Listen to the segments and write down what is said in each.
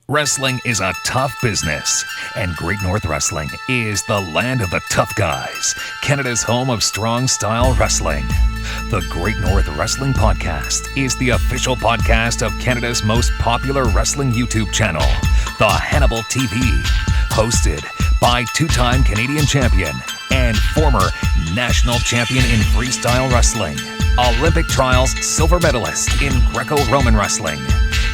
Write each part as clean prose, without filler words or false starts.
Wrestling is a tough business, and Great North Wrestling is the land of the tough guys, Canada's home of strong style wrestling. The Great North Wrestling Podcast is the official podcast of Canada's most popular wrestling YouTube channel, the HANNIBAL TV, hosted by two-time Canadian champion and former national champion in freestyle wrestling, Olympic trials silver medalist in Greco-Roman wrestling.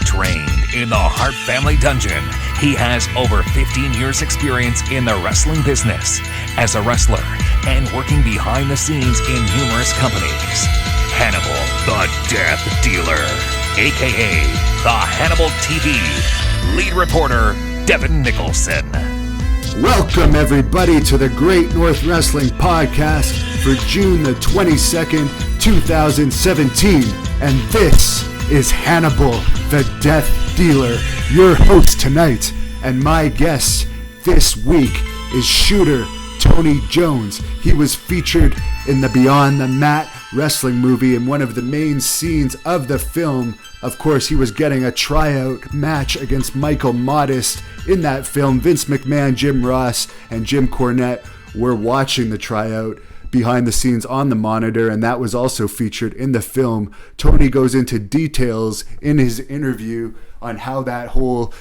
Trained in the Hart family dungeon, he has over 15 years experience in the wrestling business as a wrestler and working behind the scenes in numerous companies. Hannibal, the Death Dealer, aka the HANNIBAL TV, lead reporter Devin Nicholson. Welcome everybody to the Great North Wrestling Podcast for June the 22nd, 2017, and this is Hannibal, the Death Dealer, your host tonight, and my guest this week is shooter Tony Jones. He was featured in the Beyond the Mat wrestling movie in one of the main scenes of the film. Of course, he was getting a tryout match against Michael Modest in that film. Vince McMahon, Jim Ross, and Jim Cornette were watching the tryout behind the scenes on the monitor, and that was also featured in the film. Tony goes into details in his interview on how that whole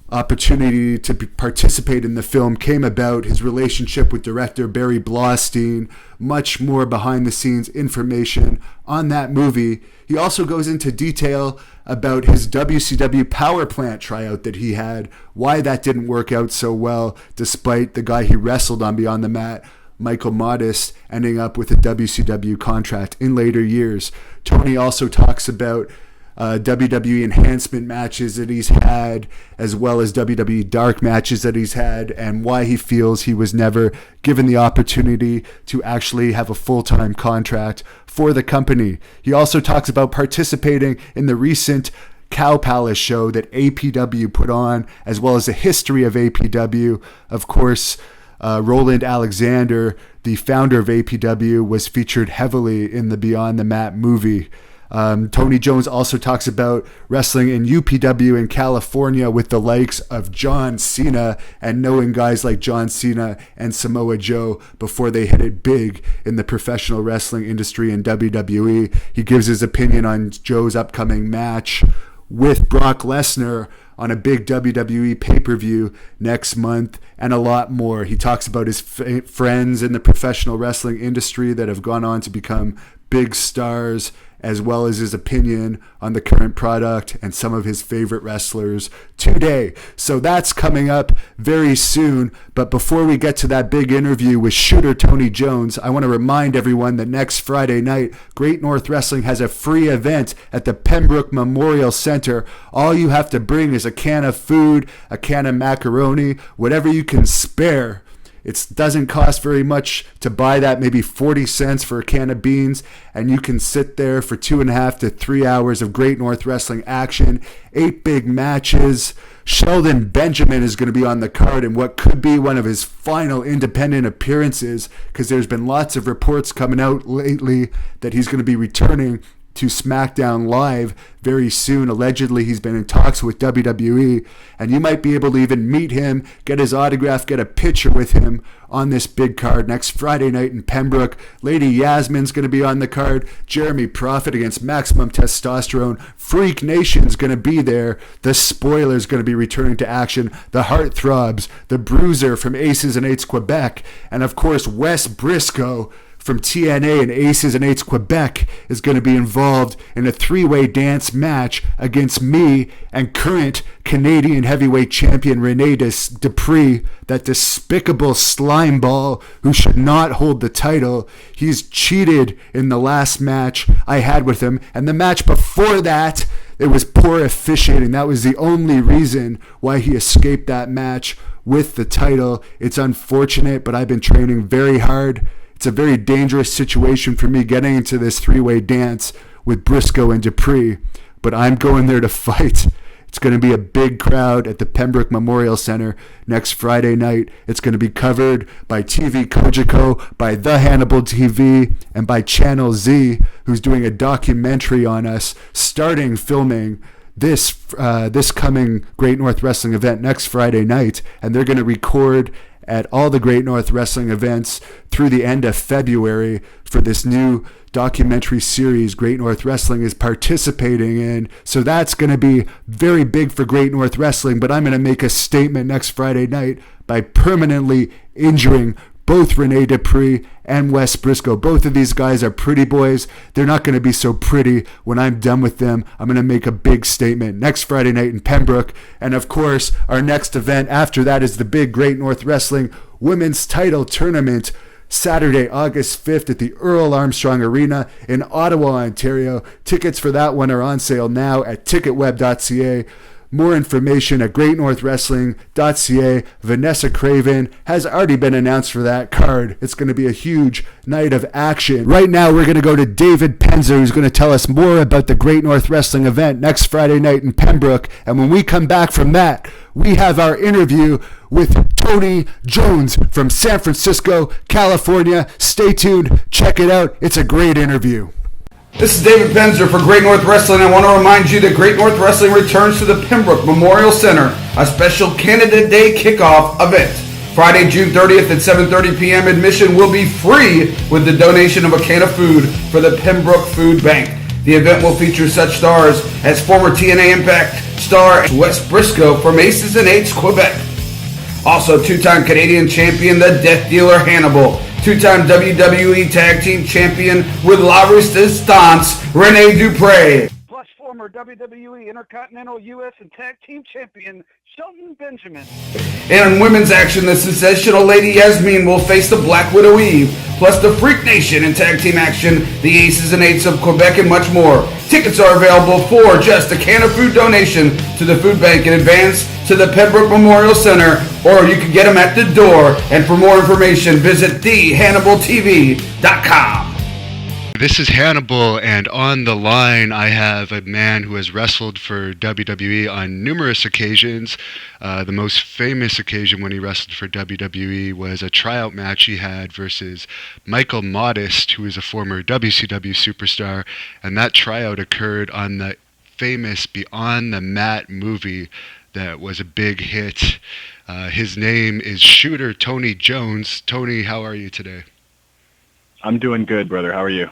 opportunity to participate in the film came about, his relationship with director Barry Blaustein, much more behind the scenes information on that movie. He also goes into detail about his WCW Power Plant tryout that he had, why that didn't work out so well despite the guy he wrestled on Beyond the Mat, Michael Modest, ending up with a WCW contract in later years. Tony also talks about WWE enhancement matches that he's had, as well as WWE dark matches that he's had, and why he feels he was never given the opportunity to actually have a full-time contract for the company. He also talks about participating in the recent Cow Palace show that APW put on, as well as the history of APW. Of course, Roland Alexander, the founder of APW, was featured heavily in the Beyond the Mat movie. Tony Jones also talks about wrestling in UPW in California with the likes of John Cena and knowing guys like John Cena and Samoa Joe before they hit it big in the professional wrestling industry in WWE. He gives his opinion on Joe's upcoming match with Brock Lesnar on a big WWE pay-per-view next month, and a lot more. He talks about his friends in the professional wrestling industry that have gone on to become big stars, as well as his opinion on the current product and some of his favorite wrestlers today. So that's coming up very soon. But before we get to that big interview with shooter Tony Jones, I want to remind everyone that next Friday night, Great North Wrestling has a free event at the Pembroke Memorial Center. All you have to bring is a can of food, a can of macaroni, whatever you can spare. It doesn't cost very much to buy that, maybe 40 cents for a can of beans, and you can sit there for 2.5 to 3 hours of Great North Wrestling action, 8 big matches. Sheldon Benjamin is going to be on the card in what could be one of his final independent appearances, because there's been lots of reports coming out lately that he's going to be returning to SmackDown Live very soon. Allegedly, he's been in talks with WWE, and you might be able to even meet him, get his autograph, get a picture with him on this big card next Friday night in Pembroke. Lady Yasmin's going to be on the card. Jeremy Prophet against Maximum Testosterone. Freak Nation's going to be there. The Spoiler's going to be returning to action. The Heartthrobs, the Bruiser from Aces and Eights Quebec, and of course Wes Briscoe from TNA and Aces and Eights Quebec is going to be involved in a 3-way dance match against me and current Canadian heavyweight champion Rene Dupree, that despicable slime ball who should not hold the title. He's cheated in the last match I had with him, and the match before that, it was poor officiating. That was the only reason why he escaped that match with the title. It's unfortunate, but I've been training very hard. It's a very dangerous situation for me getting into this 3-way dance with Briscoe and Dupree, but I'm going there to fight. It's going to be a big crowd at the Pembroke Memorial Center next Friday night. It's going to be covered by TV Kojiko, by The Hannibal TV, and by Channel Z, who's doing a documentary on us, starting filming this coming Great North Wrestling event next Friday night, and they're going to record at all the Great North Wrestling events through the end of February for this new documentary series Great North Wrestling is participating in. So that's going to be very big for Great North Wrestling, but I'm going to make a statement next Friday night by permanently injuring both Rene Dupree and Wes Briscoe. Both of these guys are pretty boys. They're not going to be so pretty when I'm done with them. I'm going to make a big statement next Friday night in Pembroke. And of course, our next event after that is the big Great North Wrestling Women's Title Tournament, Saturday, August 5th at the Earl Armstrong Arena in Ottawa, Ontario. Tickets for that one are on sale now at ticketweb.ca. More information at greatnorthwrestling.ca. Vanessa Craven has already been announced for that card. It's going to be a huge night of action. Right now, we're going to go to David Penzer, who's going to tell us more about the Great North Wrestling event next Friday night in Pembroke. And when we come back from that, we have our interview with Tony Jones from San Francisco, California. Stay tuned. Check it out. It's a great interview. This is David Penzer for Great North Wrestling. I want to remind you that Great North Wrestling returns to the Pembroke Memorial Center, a special Canada Day kickoff event. Friday, June 30th at 7:30 p.m. Admission will be free with the donation of a can of food for the Pembroke Food Bank. The event will feature such stars as former TNA Impact star Wes Briscoe from Aces and Eights, Quebec. Also, two-time Canadian champion, the Death Dealer Hannibal. Two-time WWE Tag Team Champion with La Resistance, Rene Dupree. Plus former WWE Intercontinental U.S. and Tag Team Champion, Shelton Benjamin. And in women's action, the sensational Lady Yasmin will face the Black Widow Eve, plus the Freak Nation in tag team action, the Aces and Eights of Quebec, and much more. Tickets are available for just a can of food donation to the food bank in advance to the Pembroke Memorial Center, or you can get them at the door. And for more information, visit thehannibaltv.com. This is Hannibal, and on the line I have a man who has wrestled for WWE on numerous occasions. The most famous occasion when he wrestled for WWE was a tryout match he had versus Michael Modest, who is a former WCW superstar, and that tryout occurred on the famous Beyond the Mat movie that was a big hit. His name is Shooter Tony Jones. Tony, how are you today? I'm doing good, brother. How are you?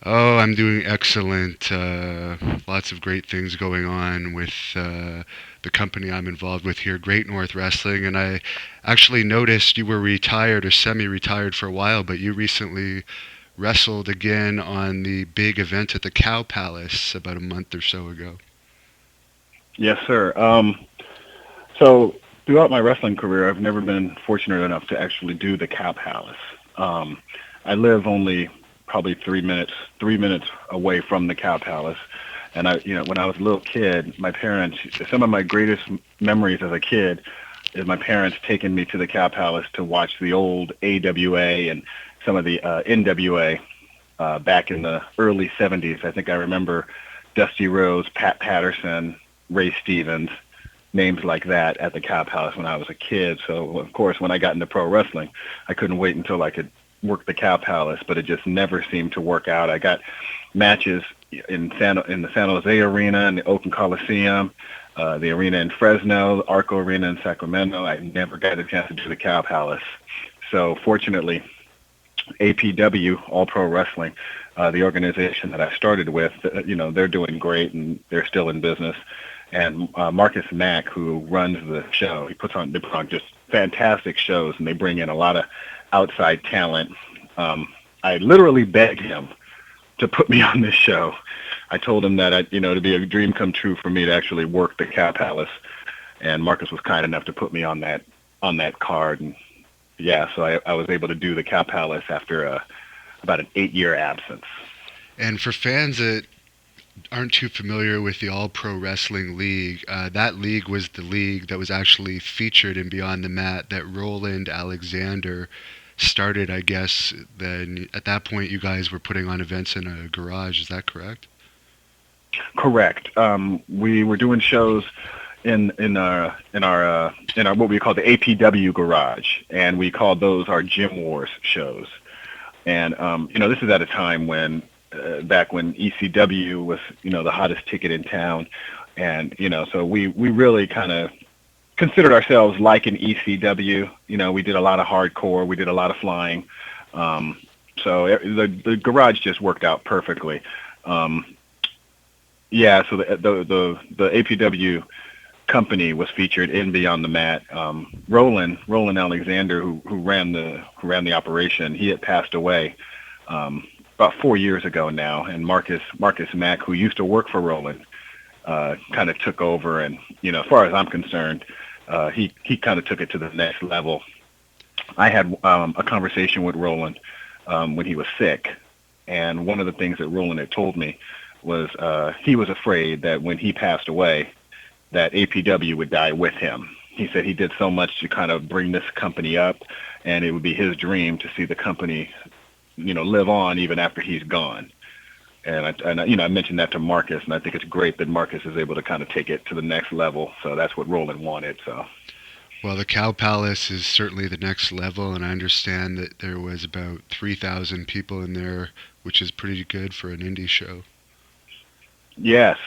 Oh, I'm doing excellent. Lots of great things going on with the company I'm involved with here, Great North Wrestling. And I actually noticed you were retired or semi-retired for a while, but you recently wrestled again on the big event at the Cow Palace about a month or so ago. Yes, sir. So throughout my wrestling career, I've never been fortunate enough to actually do the Cow Palace. I live only probably 3 minutes away from the Cow Palace. And when I was a little kid, my parents, some of my greatest memories as a kid is my parents taking me to the Cow Palace to watch the old AWA and some of the NWA back in the early 70s. I think I remember Dusty Rhodes, Pat Patterson, Ray Stevens, names like that at the Cow Palace when I was a kid. So, of course, when I got into pro wrestling, I couldn't wait until I could work the Cow Palace, but it just never seemed to work out. I got matches in the San Jose Arena and the Oakland Coliseum, the arena in Fresno, the Arco Arena in Sacramento. I never got a chance to do the Cow Palace. So fortunately, APW, All Pro Wrestling, the organization that I started with, they're doing great and they're still in business. And Marcus Mack, who runs the show, they put on just fantastic shows, and they bring in a lot of outside talent. I literally begged him to put me on this show. I told him that it'd be a dream come true for me to actually work the Cow Palace, and Marcus was kind enough to put me on that card. And yeah, so I was able to do the Cow Palace after about an 8-year absence. And for fans that aren't too familiar with the All Pro Wrestling League, that league was the league that was actually featured in Beyond the Mat that Roland Alexander started, I guess. Then at that point you guys were putting on events in a garage, is that correct? Correct. We were doing shows in our what we call the APW garage, and we called those our Gym Wars shows. And this is at a time when back when ECW was the hottest ticket in town, And, so we really kind of considered ourselves like an ECW. We did a lot of hardcore. We did a lot of flying. So the garage just worked out perfectly. So the APW company was featured in Beyond the Mat. Roland Alexander, who ran the operation, he had passed away about 4 years ago now, and Marcus Mack, who used to work for Roland, kind of took over. And as far as I'm concerned, he kind of took it to the next level. I had a conversation with Roland when he was sick, and one of the things that Roland had told me was he was afraid that when he passed away, that APW would die with him. He said he did so much to kind of bring this company up, and it would be his dream to see the company, live on even after he's gone. And I mentioned that to Marcus, and I think it's great that Marcus is able to kind of take it to the next level. So that's what Roland wanted. So. Well, the Cow Palace is certainly the next level, and I understand that there was about 3,000 people in there, which is pretty good for an indie show. Yes,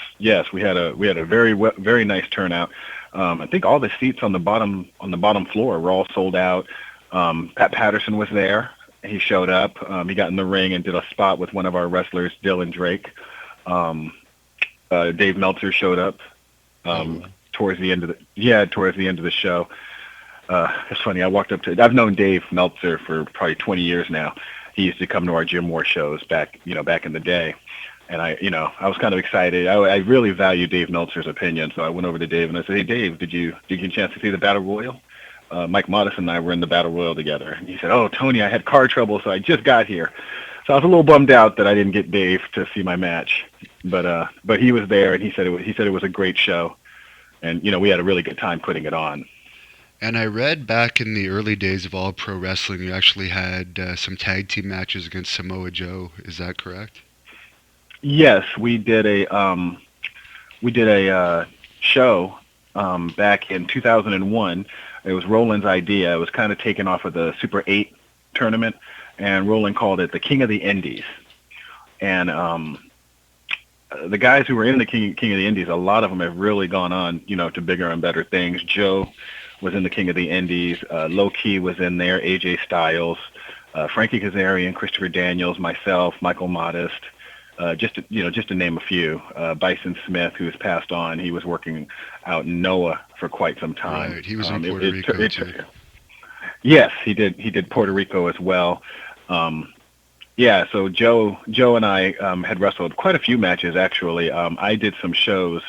we had a very nice turnout. I think all the seats on the bottom floor were all sold out. Pat Patterson was there. He showed up. He got in the ring and did a spot with one of our wrestlers, Dylan Drake. Dave Meltzer showed up towards the end of the show. It's funny. I walked up to. I've known Dave Meltzer for probably 20 years now. He used to come to our Jim Moore shows back in the day. And I was kind of excited. I really value Dave Meltzer's opinion, so I went over to Dave and I said, "Hey, Dave, did you get a chance to see the Battle Royal? Mike Modest and I were in the Battle Royal together." And he said, "Oh, Tony, I had car trouble, so I just got here." So I was a little bummed out that I didn't get Dave to see my match, but he was there, and he said it was a great show, and we had a really good time putting it on. And I read back in the early days of All Pro Wrestling, you actually had some tag team matches against Samoa Joe. Is that correct? Yes, we did a show back in 2001. It was Roland's idea. It was kind of taken off of the Super 8 tournament, and Roland called it the King of the Indies. And the guys who were in the King of the Indies, a lot of them have really gone on, to bigger and better things. Joe was in the King of the Indies. Low Key was in there. AJ Styles, Frankie Kazarian, Christopher Daniels, myself, Michael Modest. Just to name a few. Bison Smith, who has passed on, he was working out in NOAA for quite some time. Right, he was in Puerto Rico too. Yes, he did Puerto Rico as well. So Joe and I had wrestled quite a few matches actually. I did some shows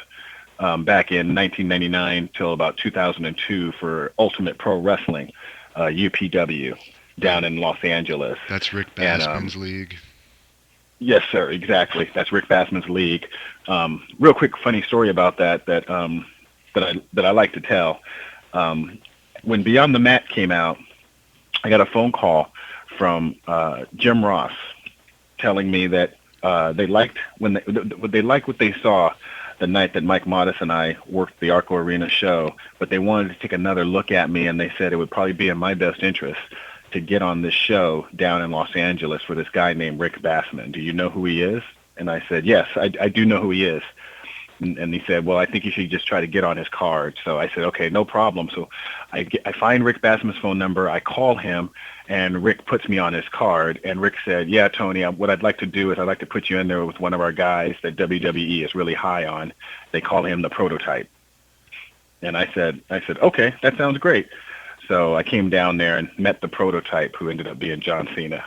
back in 1999 till about 2002 for Ultimate Pro Wrestling, UPW, down in Los Angeles. That's Rick Bassman's league. Yes, sir. Exactly. That's Rick Bassman's league. Real quick, funny story about that I like to tell. When Beyond the Mat came out, I got a phone call from Jim Ross telling me that they liked what they saw the night that Mike Modest and I worked the Arco Arena show, but they wanted to take another look at me, and they said it would probably be in my best interest to get on this show down in Los Angeles for this guy named Rick Bassman. Do you know who he is? And I said, yes, I do know who he is. And he said, well, I think you should just try to get on his card. So I said, okay, no problem. So I find Rick Bassman's phone number. I call him, and Rick puts me on his card. And Rick said, yeah, Tony, what I'd like to do is I'd like to put you in there with one of our guys that WWE is really high on. They call him the Prototype. And I said, okay, that sounds great. So I came down there and met the Prototype, who ended up being John Cena.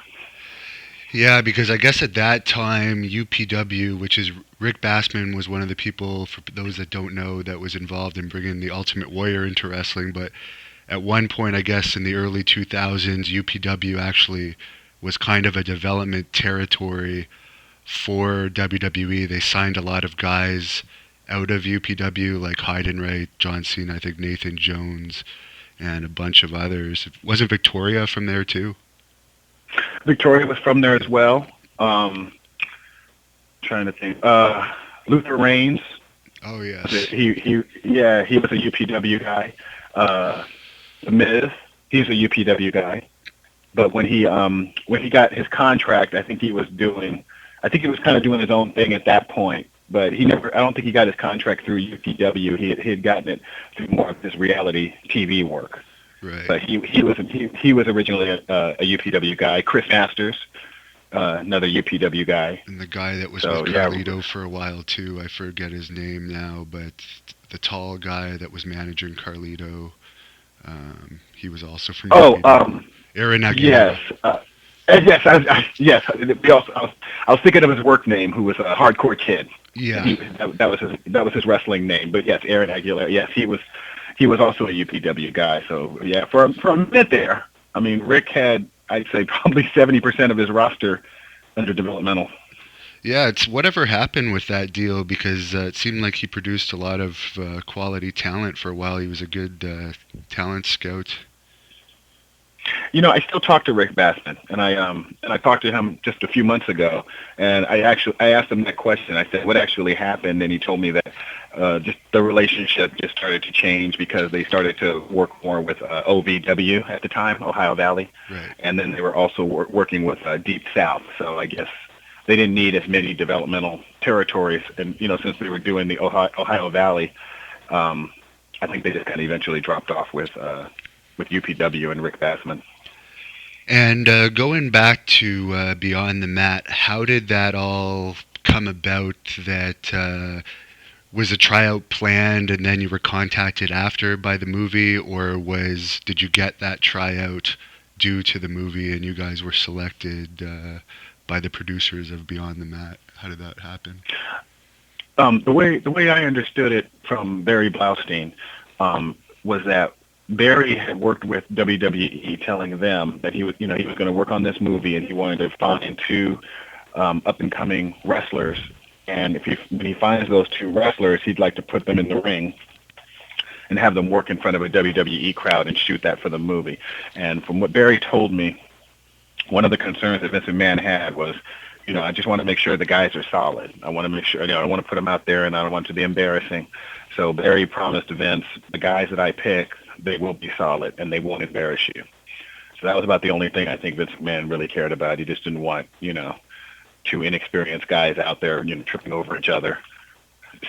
Yeah, because I guess at that time, UPW, which is Rick Bassman, was one of the people, for those that don't know, that was involved in bringing the Ultimate Warrior into wrestling. But at one point, I guess in the early 2000s, UPW actually was kind of a development territory for WWE. They signed a lot of guys out of UPW, like Heidenreich, John Cena, I think Nathan Jones, and a bunch of others. Wasn't Victoria from there too? Victoria was from there as well. Trying to think. Luther Reigns. Oh yes. He was a UPW guy. The Miz, he's a UPW guy. But when he got his contract, I think he was kind of doing his own thing at that point. but he never. I don't think he got his contract through UPW. He had gotten it through more of his reality TV work. Right. But he was originally a UPW guy. Chris Masters, another UPW guy. And the guy that was with Carlito for a while too. I forget his name now, but the tall guy that was managing Carlito. He was also from UPW. Aaron Aguilera. Yes. Yes. I was thinking of his work name, who was a hardcore kid. Yeah. That was his wrestling name. But yes, Aaron Aguilera. Yes, he was also a UPW guy. So yeah, for a minute there, I mean, Rick had, I'd say, probably 70% of his roster under developmental. Yeah, it's whatever happened with that deal, because it seemed like he produced a lot of quality talent for a while. He was a good talent scout. You know, I still talk to Rick Bassman, and I talked to him just a few months ago, and I asked him that question. I said, what actually happened? And he told me that just the relationship just started to change because they started to work more with OVW at the time, Ohio Valley, right. And then they were also working with Deep South. So I guess they didn't need as many developmental territories, and you know, since they were doing the Ohio Valley, I think they just kind of eventually dropped off with UPW and Rick Bassman. And going back to Beyond the Mat, how did that all come about? That was a tryout planned and then you were contacted after by the movie, or did you get that tryout due to the movie and you guys were selected by the producers of Beyond the Mat? How did that happen? The way I understood it from Barry Blaustein was that Barry had worked with WWE, telling them that he was going to work on this movie, and he wanted to find two up and coming wrestlers. And when he finds those two wrestlers, he'd like to put them in the ring and have them work in front of a WWE crowd and shoot that for the movie. And from what Barry told me, one of the concerns that Vince McMahon had was, I just want to make sure the guys are solid. I want to make sure, I don't want to put them out there, and I don't want it to be embarrassing. So Barry promised Vince, the guys that I pick, they will be solid and they won't embarrass you. So that was about the only thing I think Vince McMahon really cared about. He just didn't want, two inexperienced guys out there, tripping over each other.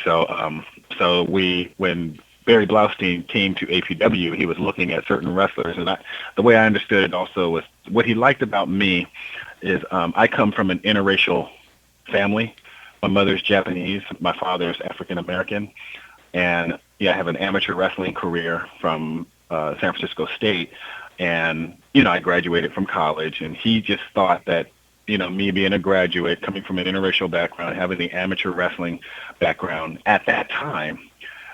So, when Barry Blaustein came to APW, he was looking at certain wrestlers, and the way I understood it also was what he liked about me is I come from an interracial family. My mother's Japanese, my father's African American, and I have an amateur wrestling career from San Francisco State, and I graduated from college, and he just thought that me being a graduate, coming from an interracial background, having the amateur wrestling background at that time,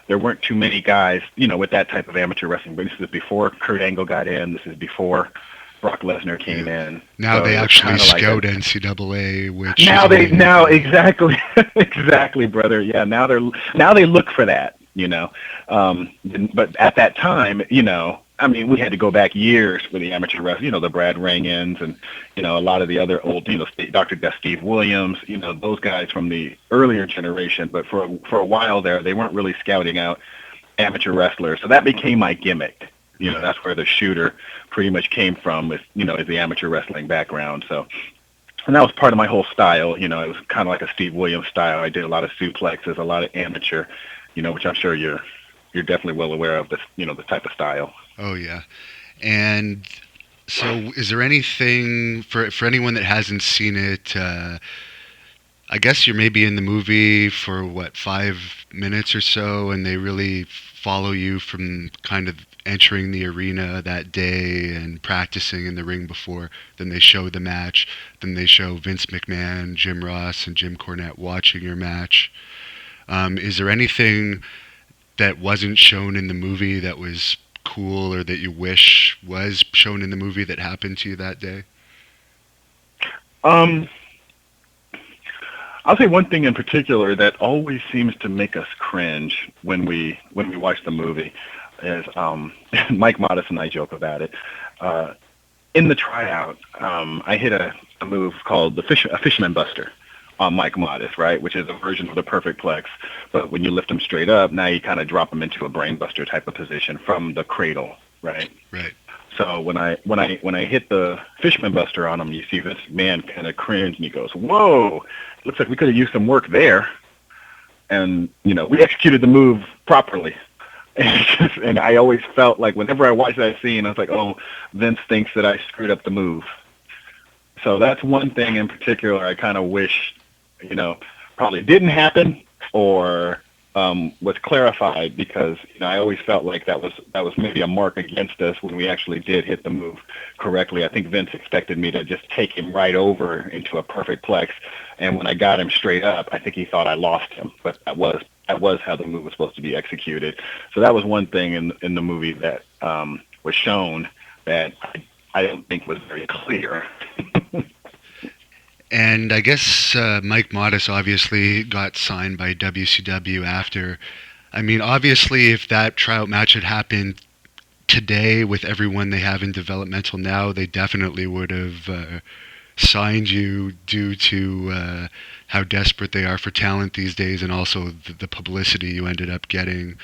there weren't too many guys, with that type of amateur wrestling. But this is before Kurt Angle got in. This is before Brock Lesnar came in. Now so they actually scout like NCAA, which exactly, brother. Yeah, now they look for that. But at that time, we had to go back years with the amateur wrestling, the Brad Rangans and, a lot of the other old, Dr. Death Steve Williams, those guys from the earlier generation. But for a while there, they weren't really scouting out amateur wrestlers. So that became my gimmick. That's where the shooter pretty much came from, is the amateur wrestling background. So, and that was part of my whole style. It was kind of like a Steve Williams style. I did a lot of suplexes, a lot of amateur, which I'm sure you're definitely well aware of, the type of style. Oh, yeah. And so is there anything, for anyone that hasn't seen it, I guess you're maybe in the movie for, 5 minutes or so, and they really follow you from kind of entering the arena that day and practicing in the ring before. Then they show the match. Then they show Vince McMahon, Jim Ross, and Jim Cornette watching your match. Is there anything that wasn't shown in the movie that was cool or that you wish was shown in the movie that happened to you that day? I'll say one thing in particular that always seems to make us cringe when we watch the movie is Mike Modest and I joke about it. In the tryout, I hit a move called a Fisherman Buster on Mike Modest, right, which is a version of the Perfect Plex. But when you lift him straight up, now you kind of drop him into a brain buster type of position from the cradle, right? Right. So when I hit the Fisherman Buster on him, you see this man kind of cringe, and he goes, "Whoa, looks like we could have used some work there." and we executed the move properly. And I always felt like whenever I watched that scene, I was like, oh, Vince thinks that I screwed up the move. So that's one thing in particular I kind of wish, probably didn't happen or was clarified, because I always felt like that was maybe a mark against us when we actually did hit the move correctly. I think Vince expected me to just take him right over into a perfect plex, and when I got him straight up, I think he thought I lost him, but that was how the move was supposed to be executed. So that was one thing in the movie that was shown that I don't think was very clear. And I guess Mike Modest obviously got signed by WCW after. I mean, obviously, if that tryout match had happened today with everyone they have in developmental now, they definitely would have signed you due to how desperate they are for talent these days, and also the publicity you ended up getting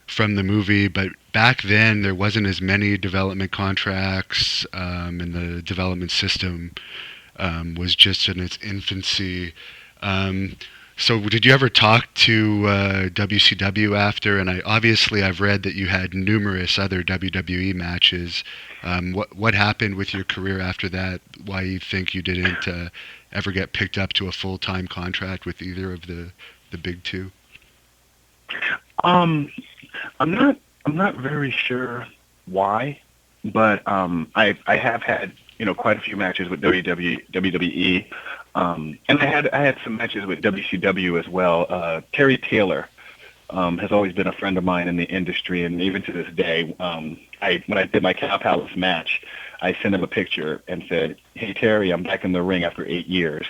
from the movie. But back then, there wasn't as many development contracts, and the development system was just in its infancy. So did you ever talk to WCW after? And I've read that you had numerous other WWE matches. What happened with your career after that? Why you think you didn't ever get picked up to a full-time contract with either of the big two? I'm not very sure why, but I have had quite a few matches with WWE, and I had some matches with WCW as well. Terry Taylor has always been a friend of mine in the industry, and even to this day, when I did my Cow Palace match, I sent him a picture and said, "Hey Terry, I'm back in the ring after 8 years,"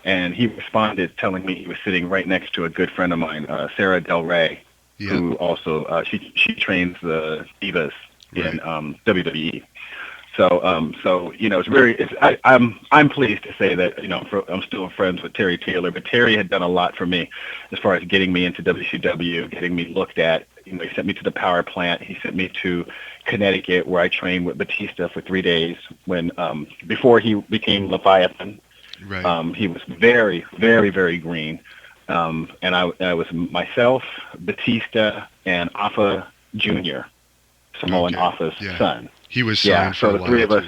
and he responded telling me he was sitting right next to a good friend of mine, Sarah Del Rey, who also she trains the Divas in WWE. So I'm pleased to say that I'm still friends with Terry Taylor, but Terry had done a lot for me as far as getting me into WCW, getting me looked at. He sent me to the Power Plant. He sent me to Connecticut, where I trained with Batista for 3 days. When before he became Leviathan, he was very, very, very green, and I was myself, Batista, and Alpha Jr., Samoa Alpha's son. He was signed for a while. So the three of us.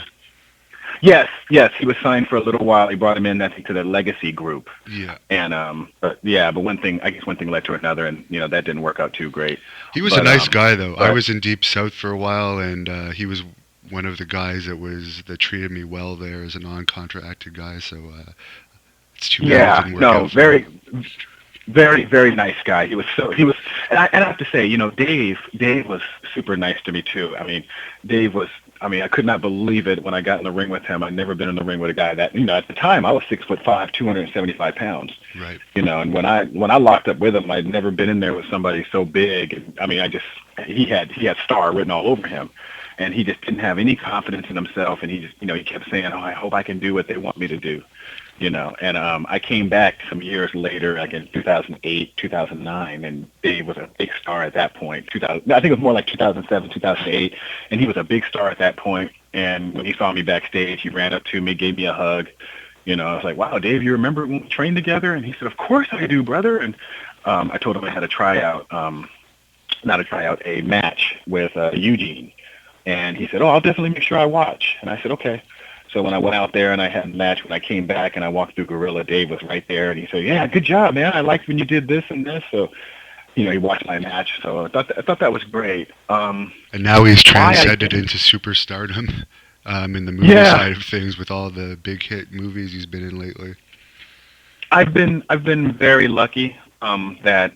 Yes, he was signed for a little while. He brought him in, I think, to the Legacy group. Yeah. And but one thing led to another, and that didn't work out too great. He was a nice guy, though. I was in Deep South for a while, and he was one of the guys that treated me well there as a non-contracted guy. So it's too bad it didn't work out. Very, very nice guy. He was, and I have to say, Dave was super nice to me too. I mean, I could not believe it when I got in the ring with him. I'd never been in the ring with a guy that, at the time I was 6'5", 275 pounds. Right. And when I locked up with him, I'd never been in there with somebody so big. I mean, he had Star written all over him, and he just didn't have any confidence in himself. And he just, he kept saying, "Oh, I hope I can do what they want me to do." And I came back some years later, like in 2008, 2009, and Dave was a big star at that point. I think it was more like 2007, 2008, and he was a big star at that point. And when he saw me backstage, he ran up to me, gave me a hug. I was like, "Wow, Dave, you remember when we trained together?" And he said, "Of course I do, brother." And I told him I had a match with Eugene. And he said, "Oh, I'll definitely make sure I watch." And I said, "Okay." So when I went out there and I had a match, when I came back and I walked through Gorilla, Dave was right there, and he said, "Yeah, good job, man. I liked when you did this and this." So, he watched my match. So I thought that was great. And now he's transcended into superstardom in the movie side of things with all the big hit movies he's been in lately. I've been very lucky that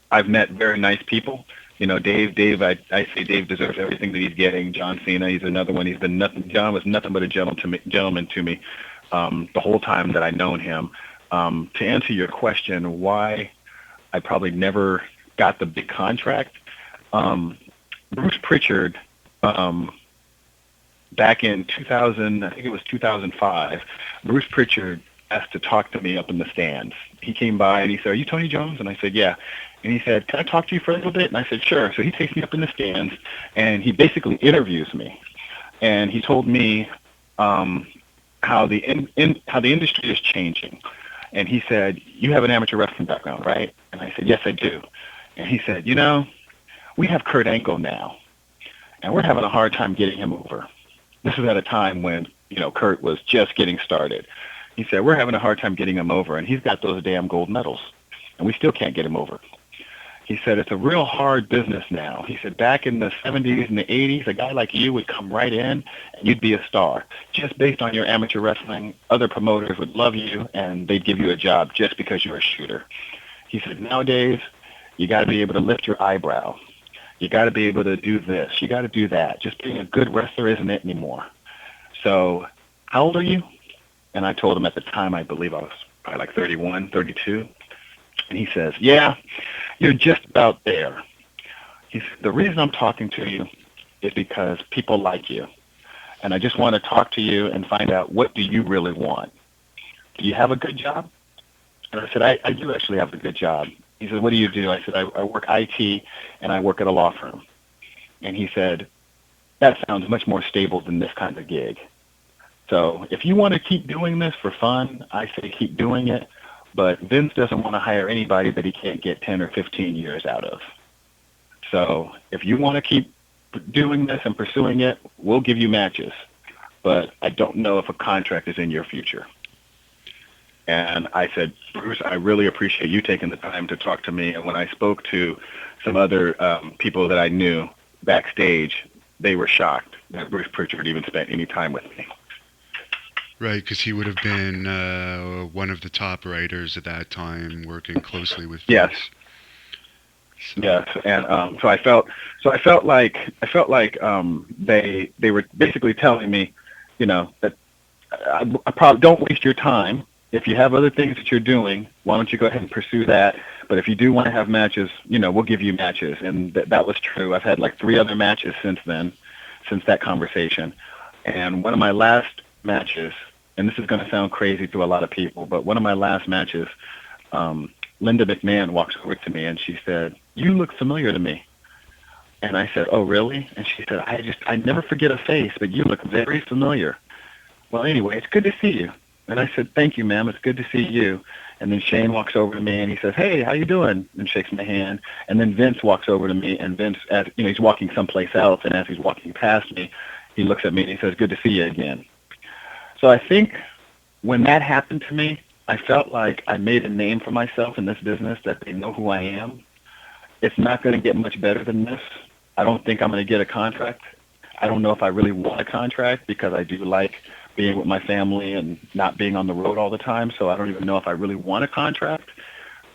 I've met very nice people. Dave, I say Dave deserves everything that he's getting. John Cena, he's another one. John was nothing but a gentleman to me the whole time that I known him. To answer your question, why I probably never got the big contract, Bruce Pritchard, back in 2000, I think it was 2005, Bruce Pritchard asked to talk to me up in the stands. He came by and he said, "Are you Tony Jones?" And I said, "Yeah." And he said, "Can I talk to you for a little bit?" And I said, "Sure." So he takes me up in the stands, and he basically interviews me. And he told me how the industry is changing, And he said, "You have an amateur wrestling background, right?" And I said, "Yes, I do." And he said, "You know, we have Kurt Angle now, and we're having a hard time getting him over." This is at a time when, Kurt was just getting started. He said, "We're having a hard time getting him over, and he's got those damn gold medals, and we still can't get him over." He said, "It's a real hard business now." He said, "Back in the 70s and the 80s, a guy like you would come right in and you'd be a star. Just based on your amateur wrestling, other promoters would love you and they'd give you a job just because you're a shooter." He said, "Nowadays, you got to be able to lift your eyebrow. You got to be able to do this. You got to do that. Just being a good wrestler isn't it anymore. So how old are you?" And I told him at the time, I believe I was probably like 31, 32. And he says, "Yeah, you're just about there." He said, "The reason I'm talking to you is because people like you. And I just want to talk to you and find out, what do you really want? Do you have a good job?" And I said, I do actually have a good job." He said, "What do you do?" I said, I work IT and I work at a law firm." And he said, "That sounds much more stable than this kind of gig. So if you want to keep doing this for fun, I say keep doing it. But Vince doesn't want to hire anybody that he can't get 10 or 15 years out of. So if you want to keep doing this and pursuing it, we'll give you matches. But I don't know if a contract is in your future." And I said, "Bruce, I really appreciate you taking the time to talk to me." And when I spoke to some other people that I knew backstage, they were shocked that Bruce Pritchard even spent any time with me. Right, because he would have been one of the top writers at that time, working closely with Yes. Vince. Yes, and so I felt like they were basically telling me, that I probably don't waste your time. If you have other things that you're doing, why don't you go ahead and pursue that? But if you do want to have matches, we'll give you matches. And that was true. I've had like 3 other matches since then, since that conversation. And one of my last matches, and this is going to sound crazy to a lot of people, but one of my last matches, Linda McMahon walks over to me and she said, "You look familiar to me." And I said, "Oh, really?" And she said, I never forget a face, but you look very familiar." "Well, anyway, it's good to see you." And I said, "Thank you, ma'am. It's good to see you." And then Shane walks over to me and he says, "Hey, how you doing?" and shakes my hand. And then Vince walks over to me, and Vince, as he's walking someplace else, and as he's walking past me, he looks at me and he says, "Good to see you again." So I think when that happened to me, I felt like I made a name for myself in this business, that they know who I am. It's not going to get much better than this. I don't think I'm going to get a contract. I don't know if I really want a contract, because I do like being with my family and not being on the road all the time. So I don't even know if I really want a contract.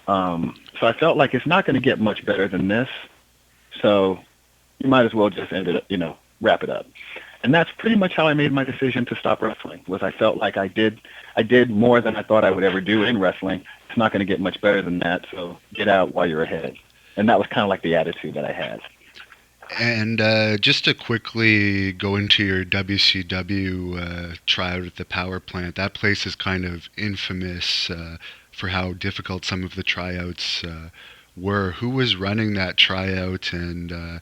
So I felt like it's not going to get much better than this. So you might as well just end it, wrap it up. And that's pretty much how I made my decision to stop wrestling. Was I felt like I did more than I thought I would ever do in wrestling. It's not going to get much better than that. So get out while you're ahead. And that was kind of like the attitude that I had. And just to quickly go into your WCW tryout at the Power Plant, that place is kind of infamous for how difficult some of the tryouts were. Who was running that tryout, and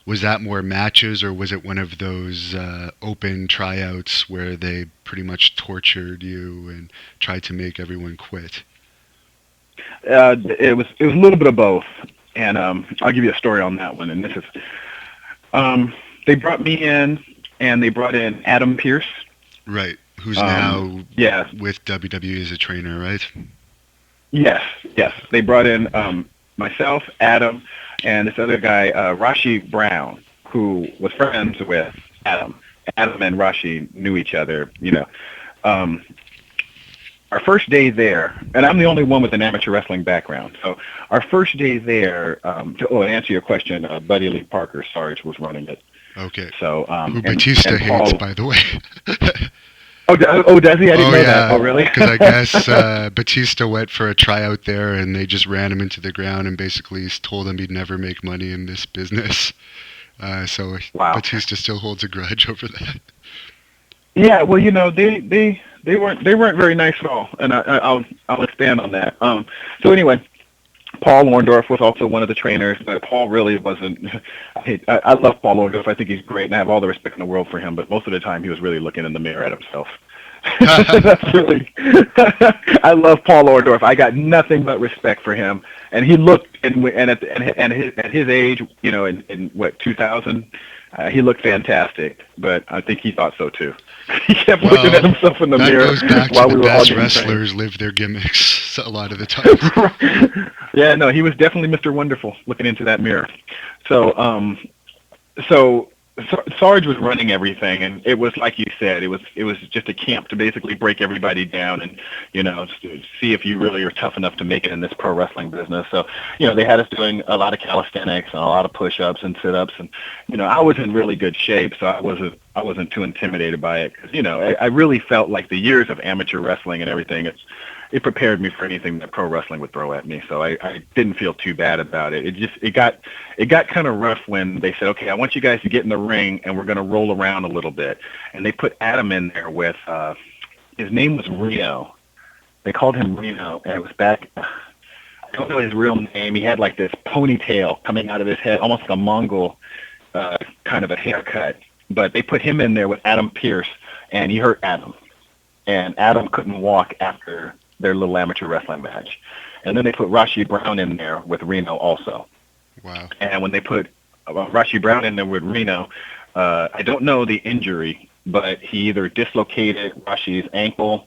was that more matches, or was it one of those open tryouts where they pretty much tortured you and tried to make everyone quit? It was a little bit of both. And I'll give you a story on that one. And this is, they brought me in, and they brought in Adam Pearce. Right, who's now yes. with WWE as a trainer, right? Yes. They brought in myself, Adam, and this other guy, Rashi Brown, who was friends with Adam. Adam and Rashi knew each other, Our first day there, and I'm the only one with an amateur wrestling background. So our first day there, to answer your question, Buddy Lee Parker, Sarge, was running it. Okay. So who Batista hates, by the way. Does he? I didn't know that. Oh, really? Because I guess Batista went for a tryout there, and they just ran him into the ground and basically told him he'd never make money in this business. So wow. Batista still holds a grudge over that. Yeah, well, they weren't very nice at all, and I'll expand on that. So anyway, Paul Orndorff was also one of the trainers, but Paul really wasn't. I love Paul Orndorff. I think he's great, and I have all the respect in the world for him. But most of the time, he was really looking in the mirror at himself. That's really. I love Paul Orndorff. I got nothing but respect for him, and he looked at his age, in what 2000, he looked fantastic. But I think he thought so too. He kept looking at himself in the mirror. That goes back while to we the were all best getting wrestlers live their gimmicks a lot of the time. Yeah, no, he was definitely Mr. Wonderful looking into that mirror. So Sarge was running everything, and it was like you said, it was just a camp to basically break everybody down and see if you really are tough enough to make it in this pro wrestling business. So they had us doing a lot of calisthenics and a lot of push-ups and sit-ups, and I was in really good shape, so I wasn't too intimidated by it because I really felt like the years of amateur wrestling and everything, it prepared me for anything that pro wrestling would throw at me. So I didn't feel too bad about it. It got kind of rough when they said, okay, I want you guys to get in the ring and we're going to roll around a little bit. And they put Adam in there with, his name was Reno. They called him Reno, and it was back, I don't know his real name. He had like this ponytail coming out of his head, almost like a Mongol kind of a haircut. But they put him in there with Adam Pearce, and he hurt Adam. And Adam couldn't walk after their little amateur wrestling match. And then they put Rashi Brown in there with Reno also. Wow. And when they put Rashi Brown in there with Reno, I don't know the injury, but he either dislocated Rashi's ankle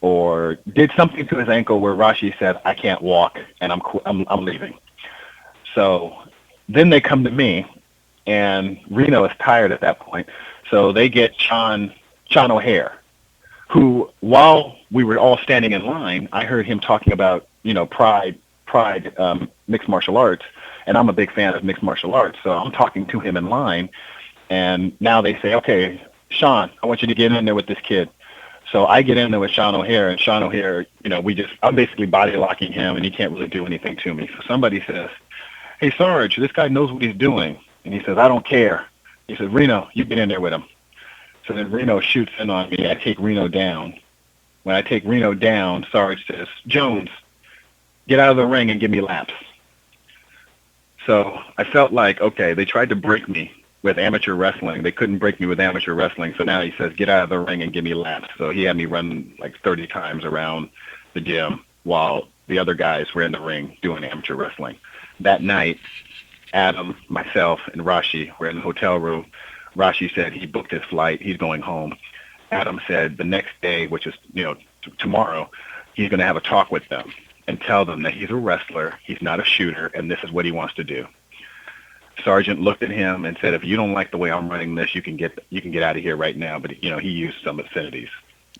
or did something to his ankle where Rashi said, I can't walk, and I'm leaving. So then they come to me, and Reno is tired at that point. So they get Sean O'Hare, who, while we were all standing in line, I heard him talking about, Pride mixed martial arts, and I'm a big fan of mixed martial arts, so I'm talking to him in line, and now they say, okay, Sean, I want you to get in there with this kid. So I get in there with Sean O'Hare, and Sean O'Hare, I'm basically body locking him, and he can't really do anything to me. So somebody says, hey, Sarge, this guy knows what he's doing, and he says, I don't care. He says, Reno, you get in there with him. So then Reno shoots in on me. I take Reno down. When I take Reno down, Sarge says, Jones, get out of the ring and give me laps. So I felt like, okay, they tried to break me with amateur wrestling. They couldn't break me with amateur wrestling. So now he says, get out of the ring and give me laps. So he had me run like 30 times around the gym while the other guys were in the ring doing amateur wrestling. That night, Adam, myself, and Rashi were in the hotel room. Rashi said he booked his flight. He's going home. Adam said the next day, which is, tomorrow, he's going to have a talk with them and tell them that he's a wrestler, he's not a shooter, and this is what he wants to do. Sergeant looked at him and said, if you don't like the way I'm running this, you can get out of here right now. But, he used some obscenities.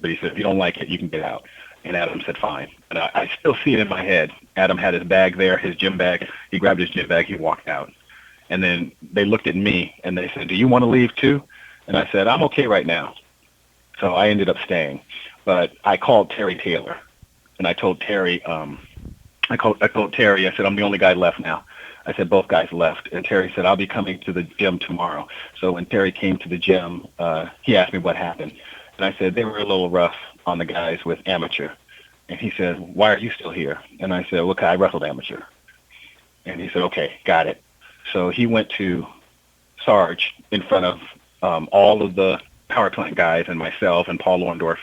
But he said, if you don't like it, you can get out. And Adam said, fine. And I still see it in my head. Adam had his bag there, his gym bag. He grabbed his gym bag. He walked out. And then they looked at me, and they said, do you want to leave too? And I said, I'm okay right now. So I ended up staying. But I called Terry Taylor, and I told Terry, I told Terry, I said, I'm the only guy left now. I said, both guys left. And Terry said, I'll be coming to the gym tomorrow. So when Terry came to the gym, he asked me what happened. And I said, they were a little rough on the guys with amateur. And he said, why are you still here? And I said, look, I wrestled amateur. And he said, okay, got it. So he went to Sarge in front of all of the Power Plant guys and myself and Paul Orndorff.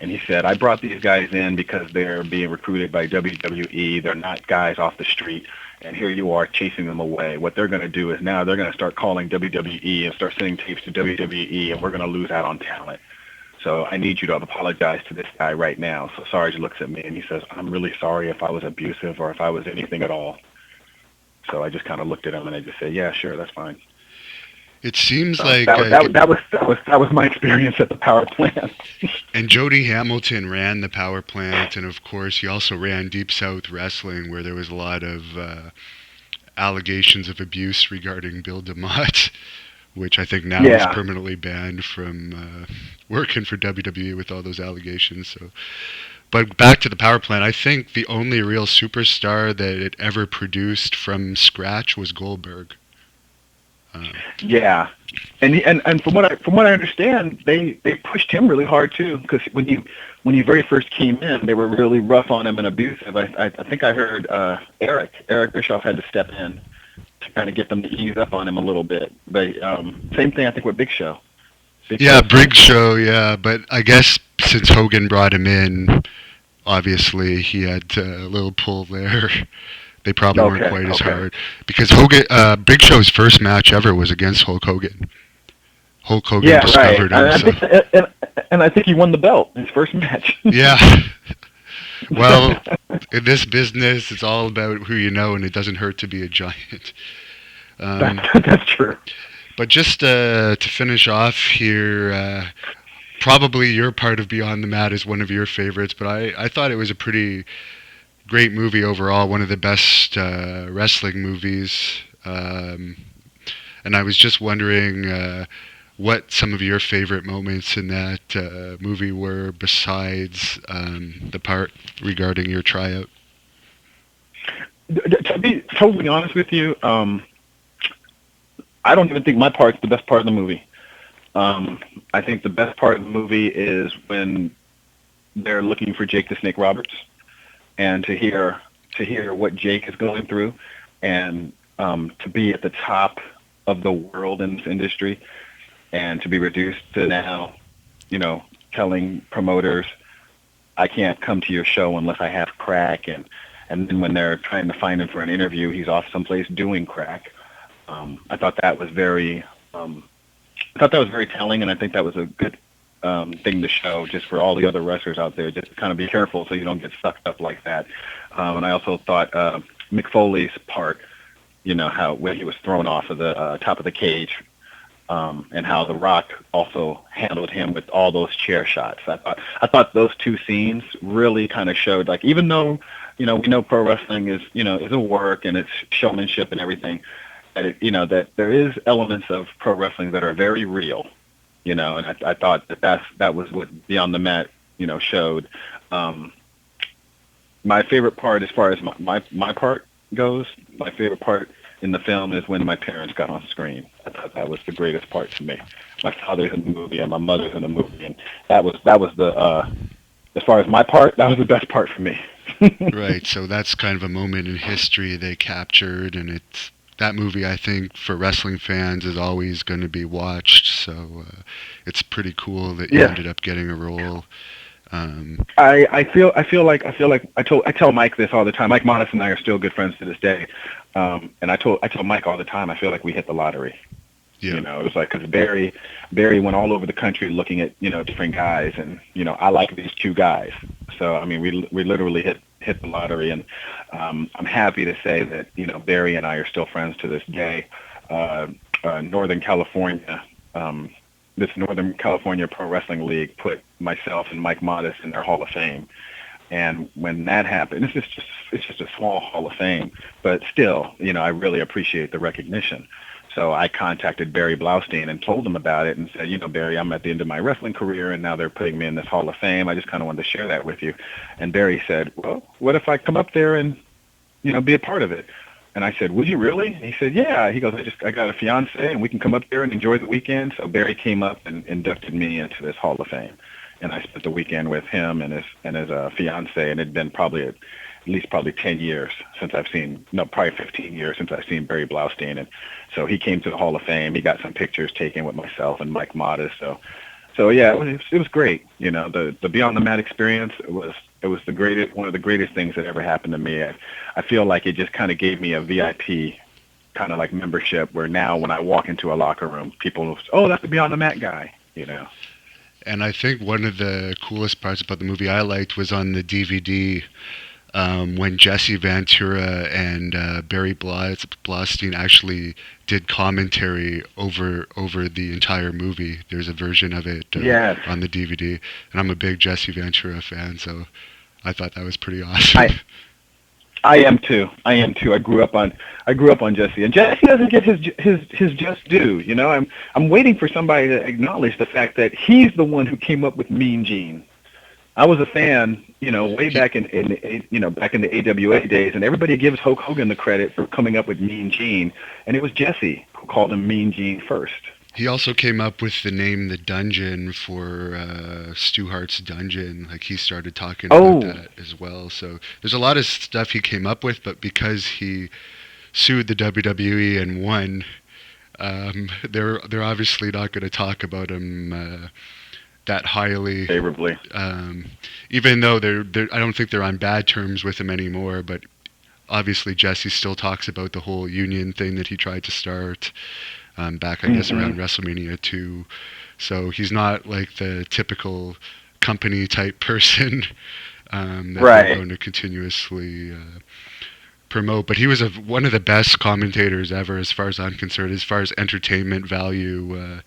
And he said, I brought these guys in because they're being recruited by WWE. They're not guys off the street. And here you are chasing them away. What they're going to do is now they're going to start calling WWE and start sending tapes to WWE, and we're going to lose out on talent. So I need you to apologize to this guy right now. So Sarge looks at me and he says, I'm really sorry if I was abusive or if I was anything at all. So I just kind of looked at him and I just said, yeah, sure, that's fine. It seems so like that was my experience at the Power Plant. And Jody Hamilton ran the Power Plant, and of course he also ran Deep South Wrestling, where there was a lot of allegations of abuse regarding Bill DeMott, which I think now is permanently banned from working for WWE with all those allegations. So, but back to the Power Plant, I think the only real superstar that it ever produced from scratch was Goldberg. Yeah, and from what I understand, they pushed him really hard too. Because when you very first came in, they were really rough on him and abusive. I think I heard Eric Bischoff had to step in to kind of get them to ease up on him a little bit. But same thing I think with Big Show. Big Show, yeah. But I guess since Hogan brought him in, obviously he had a little pull there. They probably weren't quite as hard because Hogan, Big Show's first match ever was against Hulk Hogan. Hulk Hogan discovered him. And I think he won the belt his first match. Yeah. Well, in this business, it's all about who you know, and it doesn't hurt to be a giant. That's true. But just to finish off here, probably your part of Beyond the Mat is one of your favorites, but I thought it was a pretty great movie overall, one of the best wrestling movies. And I was just wondering what some of your favorite moments in that movie were besides the part regarding your tryout. To be totally honest with you, I don't even think my part's the best part of the movie. I think the best part of the movie is when they're looking for Jake the Snake Roberts, and to hear what Jake is going through, and to be at the top of the world in this industry, and to be reduced to now, telling promoters, I can't come to your show unless I have crack, and then when they're trying to find him for an interview, he's off someplace doing crack. I thought that was very telling, and I think that was a good thing to show just for all the other wrestlers out there, just to kind of be careful so you don't get sucked up like that. And I also thought Mick Foley's part, how when he was thrown off of the top of the cage, and how The Rock also handled him with all those chair shots. I thought those two scenes really kind of showed, like, even though we know pro wrestling is a work and it's showmanship and everything, that that there is elements of pro wrestling that are very real, and I thought that was what Beyond the Mat showed. My favorite part, as far as my part goes, my favorite part in the film is when my parents got on screen. I thought that was the greatest part to me. My father's in the movie and my mother's in the movie, and that was the as far as my part, that was the best part for me. Right. So that's kind of a moment in history they captured, and that movie, I think, for wrestling fans is always going to be watched. So it's pretty cool that you ended up getting a role. I feel like I tell Mike this all the time. Mike Modest and I are still good friends to this day. And I tell Mike all the time, I feel like we hit the lottery. Yeah. It was like, because Barry went all over the country looking at different guys, and I like these two guys. So I mean, we literally hit the lottery, and I'm happy to say that Barry and I are still friends to this day. Northern California, this Northern California Pro Wrestling League put myself and Mike Modest in their Hall of Fame. And when that happened, it's just a small Hall of Fame, but still, I really appreciate the recognition. So I contacted Barry Blaustein and told him about it and said, Barry, I'm at the end of my wrestling career, and now they're putting me in this Hall of Fame. I just kind of wanted to share that with you. And Barry said, well, what if I come up there and, be a part of it? And I said, would you really? And he said, yeah. He goes, I got a fiance, and we can come up there and enjoy the weekend. So Barry came up and inducted me into this Hall of Fame. And I spent the weekend with him and his fiance, and it'd been probably 10 years since probably 15 years since I've seen Barry Blaustein. And so he came to the Hall of Fame. He got some pictures taken with myself and Mike Modest. So yeah, it was great. The Beyond the Mat experience, it was one of the greatest things that ever happened to me. I feel like it just kind of gave me a VIP kind of like membership, where now when I walk into a locker room, people will say, oh, that's the Beyond the Mat guy, And I think one of the coolest parts about the movie I liked was on the DVD, when Jesse Ventura and Barry Blaustein actually did commentary over the entire movie. There's a version of it on the DVD, and I'm a big Jesse Ventura fan, so I thought that was pretty awesome. I am too. I grew up on Jesse, and Jesse doesn't get his just due. I'm waiting for somebody to acknowledge the fact that he's the one who came up with Mean Gene. I was a fan, way back in the AWA days, and everybody gives Hulk Hogan the credit for coming up with Mean Gene, and it was Jesse who called him Mean Gene first. He also came up with the name The Dungeon for Stu Hart's Dungeon. Like, he started talking about that as well. So there's a lot of stuff he came up with, but because he sued the WWE and won, they're obviously not going to talk about him that highly favorably. Even though I don't think they're on bad terms with him anymore, but obviously Jesse still talks about the whole union thing that he tried to start back, I guess, around WrestleMania 2. So he's not like the typical company type person that they're going to continuously promote. But he was one of the best commentators ever, as far as I'm concerned. As far as entertainment value,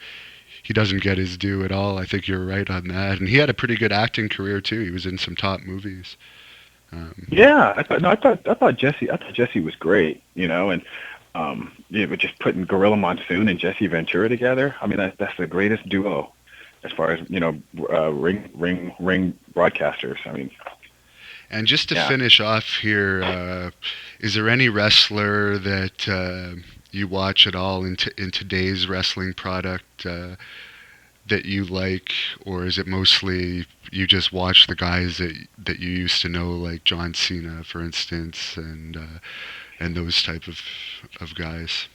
he doesn't get his due at all. I think you're right on that. And he had a pretty good acting career too. He was in some top movies. I thought Jesse was great, and but just putting Gorilla Monsoon and Jesse Ventura together, I mean, that's the greatest duo as far as ring broadcasters. I mean, and just to finish off here, is there any wrestler that you watch at all in today's wrestling product that you like, or is it mostly you just watch the guys that you used to know, like John Cena, for instance, and those type of guys?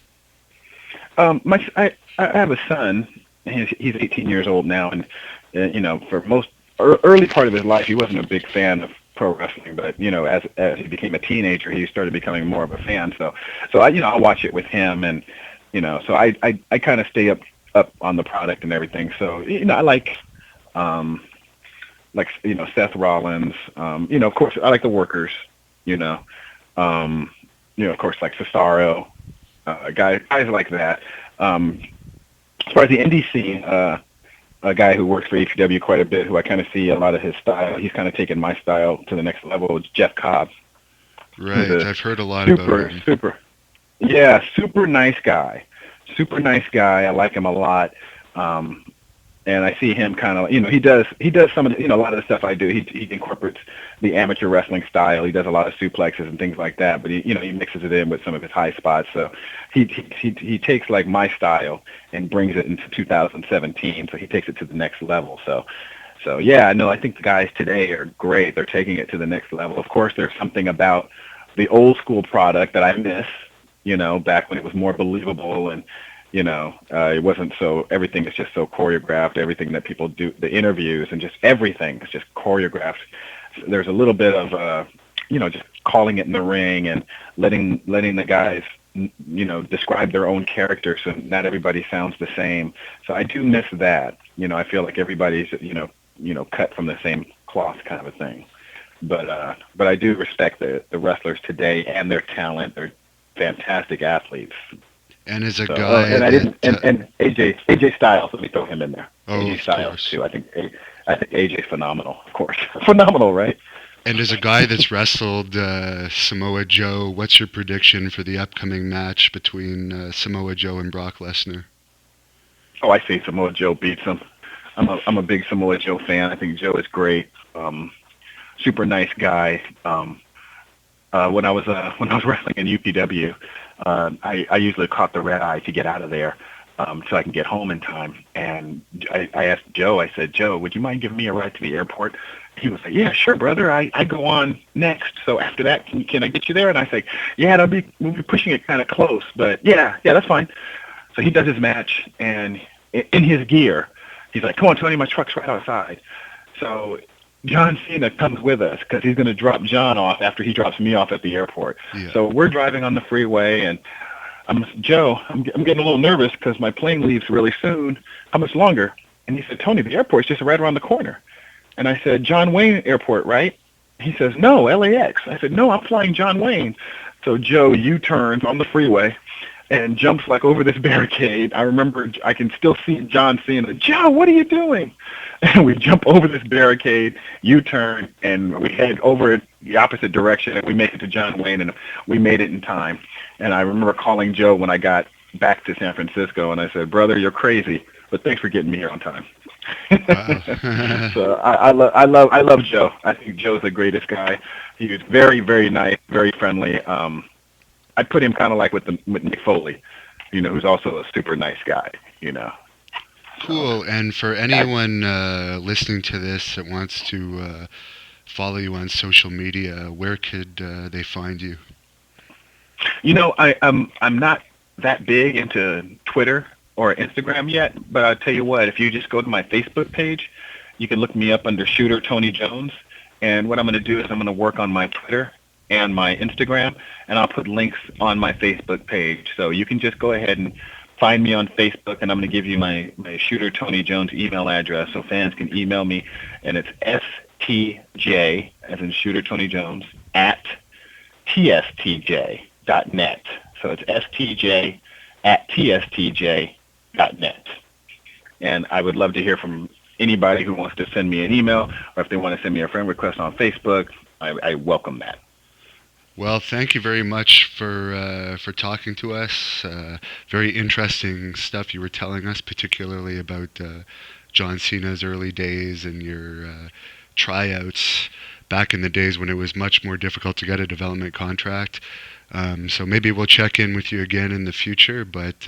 I have a son. He's 18 years old now, and for most early part of his life, he wasn't a big fan of pro wrestling, but as he became a teenager, he started becoming more of a fan. So I watch it with him, and so I kind of stay up on the product and everything. So I like Seth Rollins. Of course I like the workers. Of course, like Cesaro, guys like that. As far as the indie scene, a guy who works for HAW quite a bit, who I kind of see a lot of his style. He's kind of taken my style to the next level. It's Jeff Cobb. Right, I've heard a lot about him. Super nice guy. Super nice guy. I like him a lot. And I see him kind of, he does some of the, a lot of the stuff I do. He incorporates the amateur wrestling style. He does a lot of suplexes and things like that. But he mixes it in with some of his high spots. So he takes like my style and brings it into 2017. So he takes it to the next level. So yeah, no, I think the guys today are great. They're taking it to the next level. Of course, there's something about the old school product that I miss. Back when it was more believable and. It wasn't so, everything is just so choreographed, everything that people do, the interviews and just everything is just choreographed. There's a little bit of, just calling it in the ring and letting the guys, describe their own characters, so not everybody sounds the same. So I do miss that. I feel like everybody's, cut from the same cloth kind of a thing. But I do respect the wrestlers today and their talent. They're fantastic athletes. And as a guy, and AJ Styles, let me throw him in there. Oh, AJ Styles too. I think AJ's phenomenal, of course. Phenomenal, right? And as a guy that's wrestled Samoa Joe, what's your prediction for the upcoming match between Samoa Joe and Brock Lesnar? Oh, I say Samoa Joe beats him. I'm a big Samoa Joe fan. I think Joe is great. Super nice guy. When I was wrestling in UPW. I usually caught the red eye to get out of there so I can get home in time. And I asked Joe, I said, Joe, would you mind giving me a ride to the airport? He was like, yeah, sure, brother. I go on next. So after that, can I get you there? And I said, yeah, we'll be pushing it kind of close. But yeah, that's fine. So he does his match, and in his gear, he's like, come on, Tony, my truck's right outside. So John Cena comes with us because he's going to drop John off after he drops me off at the airport. Yeah. So we're driving on the freeway, and I'm getting a little nervous because my plane leaves really soon. How much longer? And he said, Tony, the airport's just right around the corner. And I said, John Wayne Airport, right? He says, no, LAX. I said, no, I'm flying John Wayne. So Joe U-turns on the freeway and jumps like over this barricade. I remember I can still see John Cena. Joe, what are you doing? And we jump over this barricade, U-turn, and we head over the opposite direction, and we make it to John Wayne, and we made it in time. And I remember calling Joe when I got back to San Francisco, and I said, brother, you're crazy, but thanks for getting me here on time. Wow. So I love Joe. I think Joe's the greatest guy. He was very, very nice, very friendly. I put him kind of like with Nick Foley, who's also a super nice guy, Cool. And for anyone listening to this that wants to follow you on social media, where could they find you? I'm not that big into Twitter or Instagram yet, but I'll tell you what, if you just go to my Facebook page, you can look me up under Shooter Tony Jones. And what I'm going to do is I'm going to work on my Twitter and my Instagram, and I'll put links on my Facebook page. So you can just go ahead and find me on Facebook, and I'm going to give you my Shooter Tony Jones email address so fans can email me, and it's STJ, as in Shooter Tony Jones, at TSTJ.net. So it's STJ at TSTJ.net. And I would love to hear from anybody who wants to send me an email, or if they want to send me a friend request on Facebook. I welcome that. Well, thank you very much for talking to us. Very interesting stuff you were telling us, particularly about John Cena's early days and your tryouts back in the days when it was much more difficult to get a development contract. So maybe we'll check in with you again in the future, but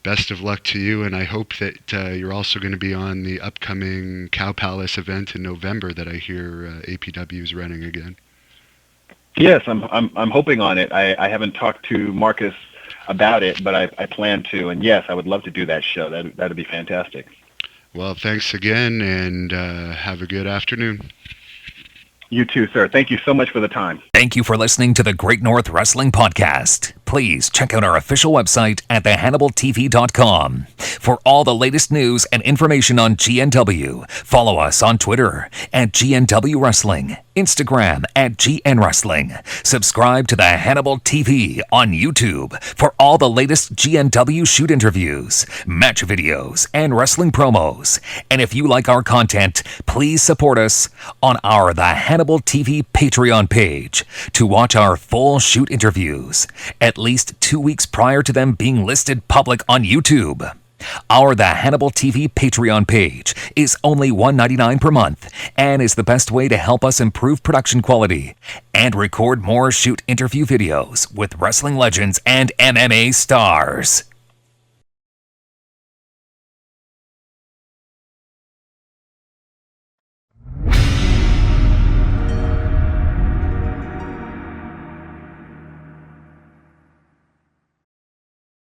best of luck to you, and I hope that you're also going to be on the upcoming Cow Palace event in November that I hear APW is running again. Yes, I'm hoping on it. I haven't talked to Marcus about it, but I plan to. And yes, I would love to do that show. That'd be fantastic. Well, thanks again, and have a good afternoon. You too, sir. Thank you so much for the time. Thank you for listening to the Great North Wrestling Podcast. Please check out our official website at thehannibaltv.com. For all the latest news and information on GNW, follow us on Twitter at GNW Wrestling, Instagram at GN Wrestling. Subscribe to the Hannibal TV on YouTube for all the latest GNW shoot interviews, match videos, and wrestling promos. And if you like our content, please support us on our The Hannibal TV Patreon page to watch our full shoot interviews, at least 2 weeks prior to them being listed public on YouTube. Our The Hannibal TV Patreon page is only $1.99 per month and is the best way to help us improve production quality and record more shoot interview videos with wrestling legends and MMA stars.